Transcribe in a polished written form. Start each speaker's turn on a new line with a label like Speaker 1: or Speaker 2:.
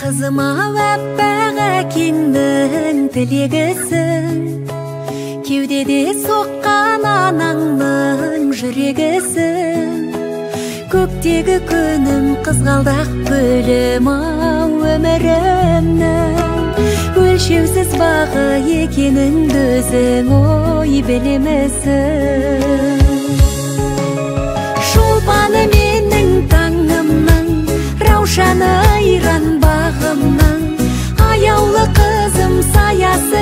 Speaker 1: Kızıma vəpbəğə kengдің тілегісің, кеудеде соққан анаңның жүрегісің. Көктегі күнім қызғалдақ гүлім ау өмірімнің, өлшеусіз бағы екеніңді өзің ой білемісің. Шолпаны менің таңымның, раушаны айран бағымның, аяулы қызым саясы